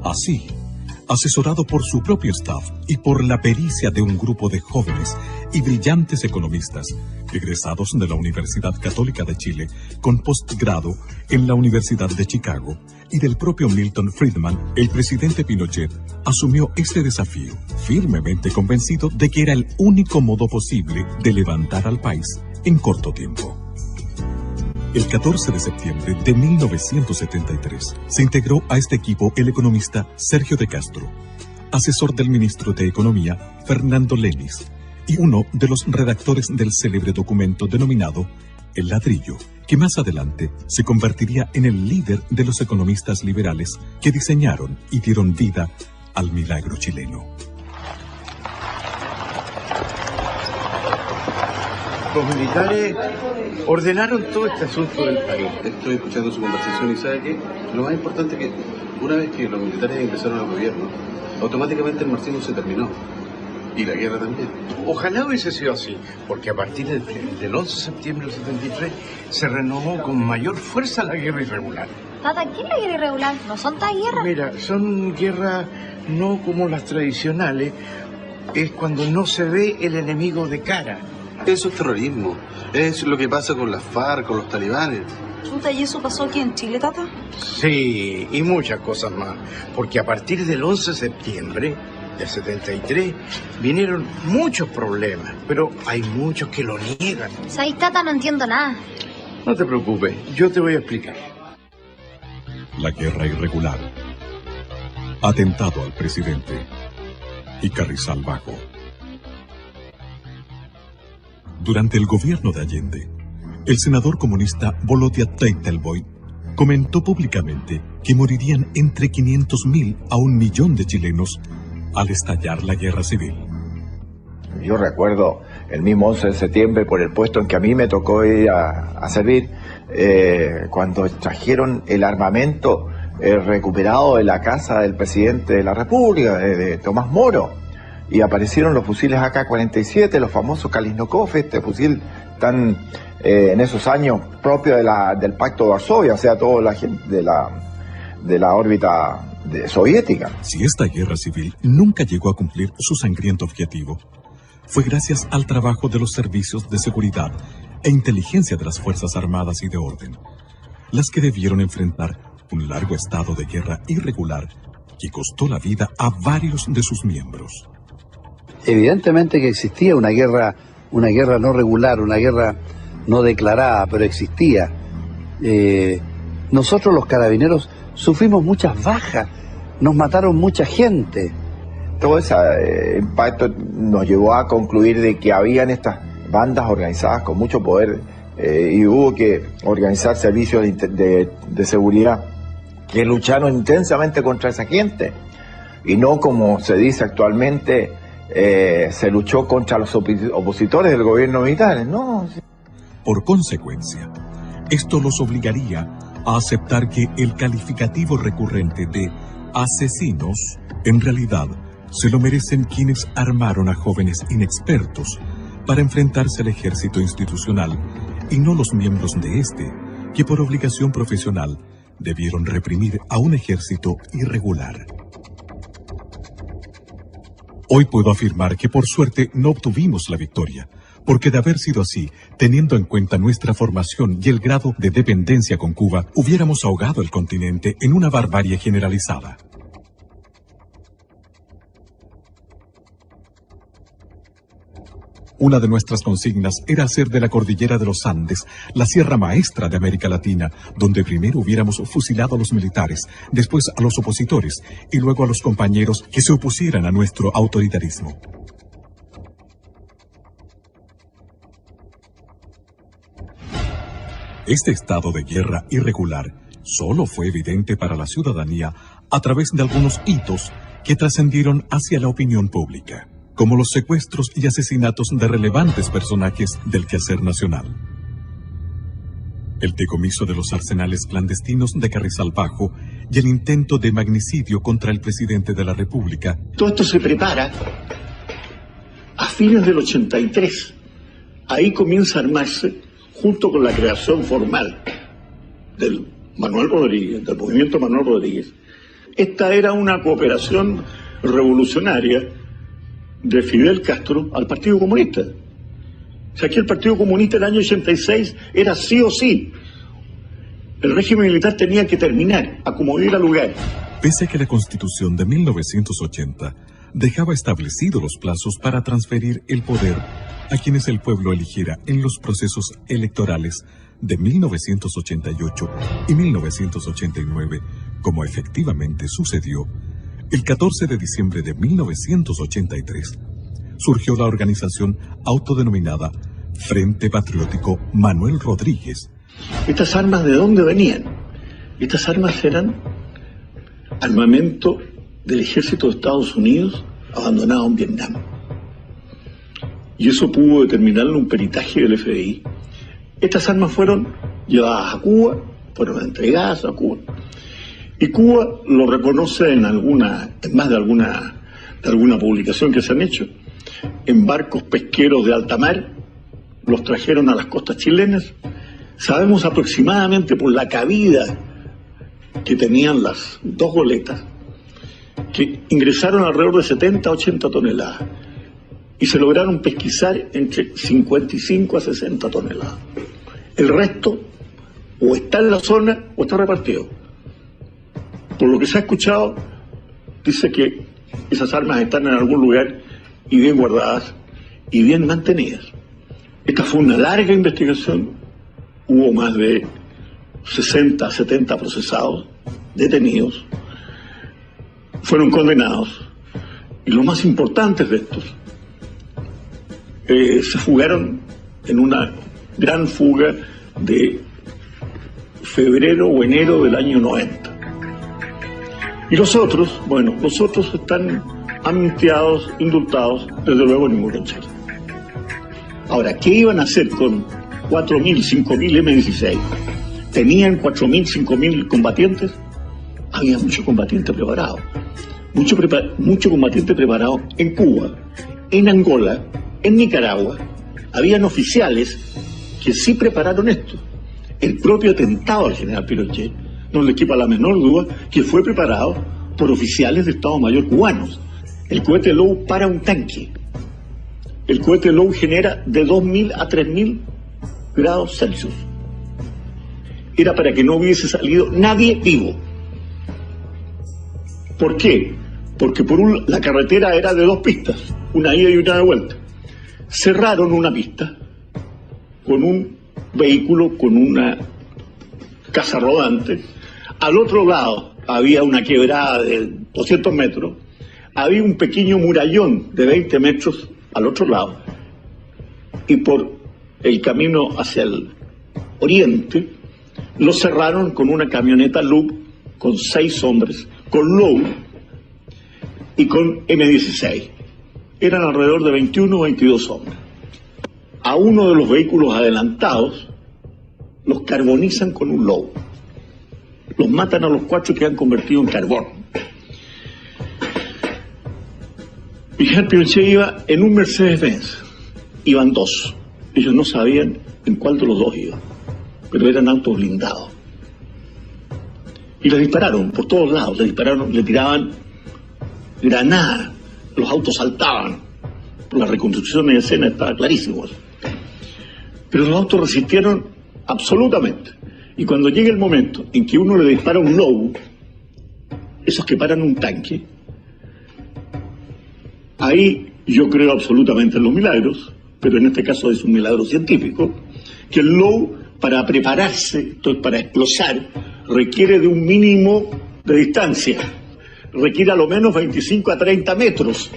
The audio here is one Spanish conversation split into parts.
Así, asesorado por su propio staff y por la pericia de un grupo de jóvenes y brillantes economistas, egresados de la Universidad Católica de Chile, con postgrado en la Universidad de Chicago, y del propio Milton Friedman, el presidente Pinochet asumió este desafío, firmemente convencido de que era el único modo posible de levantar al país en corto tiempo. El 14 de septiembre de 1973 se integró a este equipo el economista Sergio de Castro, asesor del ministro de Economía Fernando Lenis y uno de los redactores del célebre documento denominado El Ladrillo, que más adelante se convertiría en el líder de los economistas liberales que diseñaron y dieron vida al milagro chileno. Los militares ordenaron todo este asunto del país. Estoy escuchando su conversación y sabe que lo más importante es que una vez que los militares ingresaron al gobierno, automáticamente el marxismo se terminó. Y la guerra también. Ojalá hubiese sido así, porque a partir del 11 de septiembre del 73 se renovó con mayor fuerza la guerra irregular. Tata, ¿qué es la guerra irregular? ¿No son tan guerras? Mira, son guerras no como las tradicionales, es cuando no se ve el enemigo de cara. Eso es terrorismo. Es lo que pasa con las FARC, con los talibanes. Chuta, ¿y eso pasó aquí en Chile, Tata? Sí, y muchas cosas más. Porque a partir del 11 de septiembre del 73 vinieron muchos problemas, pero hay muchos que lo niegan. ¿Sabes, Tata? No entiendo nada. No te preocupes, yo te voy a explicar. La guerra irregular, atentado al presidente y Carrizal Bajo. Durante el gobierno de Allende, el senador comunista Volodya Teitelboy comentó públicamente que morirían entre 500.000 a 1.000.000 de chilenos al estallar la guerra civil. Yo recuerdo el mismo 11 de septiembre, por el puesto en que a mí me tocó ir a servir, cuando trajeron el armamento recuperado de la casa del presidente de la República, de Tomás Moro. Y aparecieron los fusiles AK-47, los famosos Kalashnikov, este fusil tan en esos años propio del Pacto de Varsovia, o sea, toda la gente de la órbita soviética. Si esta guerra civil nunca llegó a cumplir su sangriento objetivo, fue gracias al trabajo de los servicios de seguridad e inteligencia de las Fuerzas Armadas y de Orden, las que debieron enfrentar un largo estado de guerra irregular que costó la vida a varios de sus miembros. Evidentemente que existía una guerra no regular, una guerra no declarada, pero existía. Nosotros los carabineros sufrimos muchas bajas, nos mataron mucha gente. Todo ese impacto nos llevó a concluir de que habían estas bandas organizadas con mucho poder y hubo que organizar servicios de seguridad que lucharon intensamente contra esa gente y no como se dice actualmente. Se luchó contra los opositores del gobierno militar, ¿no? Por consecuencia, esto los obligaría a aceptar que el calificativo recurrente de asesinos, en realidad, se lo merecen quienes armaron a jóvenes inexpertos para enfrentarse al ejército institucional y no los miembros de este, que por obligación profesional debieron reprimir a un ejército irregular. Hoy puedo afirmar que por suerte no obtuvimos la victoria, porque de haber sido así, teniendo en cuenta nuestra formación y el grado de dependencia con Cuba, hubiéramos ahogado el continente en una barbarie generalizada. Una de nuestras consignas era hacer de la cordillera de los Andes la sierra maestra de América Latina, donde primero hubiéramos fusilado a los militares, después a los opositores y luego a los compañeros que se opusieran a nuestro autoritarismo. Este estado de guerra irregular solo fue evidente para la ciudadanía a través de algunos hitos que trascendieron hacia la opinión pública, como los secuestros y asesinatos de relevantes personajes del quehacer nacional. El decomiso de los arsenales clandestinos de Carrizal Bajo y el intento de magnicidio contra el presidente de la República. Todo esto se prepara a fines del 83. Ahí comienza a armarse, junto con la creación formal del Manuel Rodríguez, del movimiento Manuel Rodríguez, Esta era una cooperación revolucionaria de Fidel Castro al Partido Comunista. O sea, que el Partido Comunista en el año 86 era sí o sí. El régimen militar tenía que terminar, a como diera lugar. Pese a que la Constitución de 1980 dejaba establecidos los plazos para transferir el poder a quienes el pueblo eligiera en los procesos electorales de 1988 y 1989, como efectivamente sucedió, el 14 de diciembre de 1983 surgió la organización autodenominada Frente Patriótico Manuel Rodríguez. ¿Estas armas de dónde venían? Estas armas eran armamento del ejército de Estados Unidos abandonado en Vietnam. Y eso pudo determinarlo un peritaje del FBI. Estas armas fueron llevadas a Cuba, fueron entregadas a Cuba. Y Cuba lo reconoce en más de alguna publicación que se han hecho. En barcos pesqueros de alta mar, los trajeron a las costas chilenas. Sabemos aproximadamente por la cabida que tenían las dos goletas, que ingresaron alrededor de 70 a 80 toneladas y se lograron pesquisar entre 55 a 60 toneladas. El resto o está en la zona o está repartido. Por lo que se ha escuchado, dice que esas armas están en algún lugar y bien guardadas y bien mantenidas. Esta fue una larga investigación, hubo más de 60, 70 procesados, detenidos, fueron condenados, y los más importantes de estos se fugaron en una gran fuga de febrero o enero del año 90. Y los otros, los otros están amnistiados, indultados, desde luego ninguno en Chile. Ahora, ¿qué iban a hacer con 4.000, 5.000 M16? ¿Tenían 4.000, 5.000 combatientes? Había mucho combatiente preparado. Mucho combatiente preparado en Cuba, en Angola, en Nicaragua. Habían oficiales que sí prepararon esto. El propio atentado al general Pinochet no le quepa la menor duda que fue preparado por oficiales de Estado Mayor cubanos. El cohete Low para un tanque. El cohete Low genera de 2.000 a 3.000 grados Celsius. Era para que no hubiese salido nadie vivo. ¿Por qué? Porque la carretera era de 2 pistas, una ida y una de vuelta. Cerraron una pista con un vehículo, con una casa rodante. Al otro lado había una quebrada de 200 metros. Había un pequeño murallón de 20 metros al otro lado. Y por el camino hacia el oriente lo cerraron con una camioneta Loop con 6 hombres, con Low y con M16. Eran alrededor de 21 o 22 hombres. A uno de los vehículos adelantados los carbonizan con un Low. Los matan a los 4 que han convertido en carbón. Miguel Pinochet iba en un Mercedes-Benz. Iban 2. Ellos no sabían en cuál de los 2 iba, pero eran autos blindados. Y le dispararon por todos lados, le tiraban granadas, los autos saltaban. La reconstrucción de escena estaba clarísimo. Pero los autos resistieron absolutamente. Y cuando llega el momento en que uno le dispara un Lobo, esos que paran un tanque, ahí yo creo absolutamente en los milagros, pero en este caso es un milagro científico, que el Lobo, para prepararse, entonces para explosar, requiere de un mínimo de distancia, requiere a lo menos 25 a 30 metros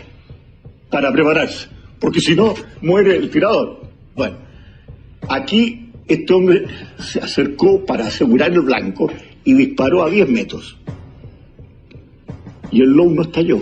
para prepararse, porque si no, muere el tirador. Bueno, aquí este hombre se acercó para asegurar el blanco y disparó a 10 metros. Y el Lobo no estalló.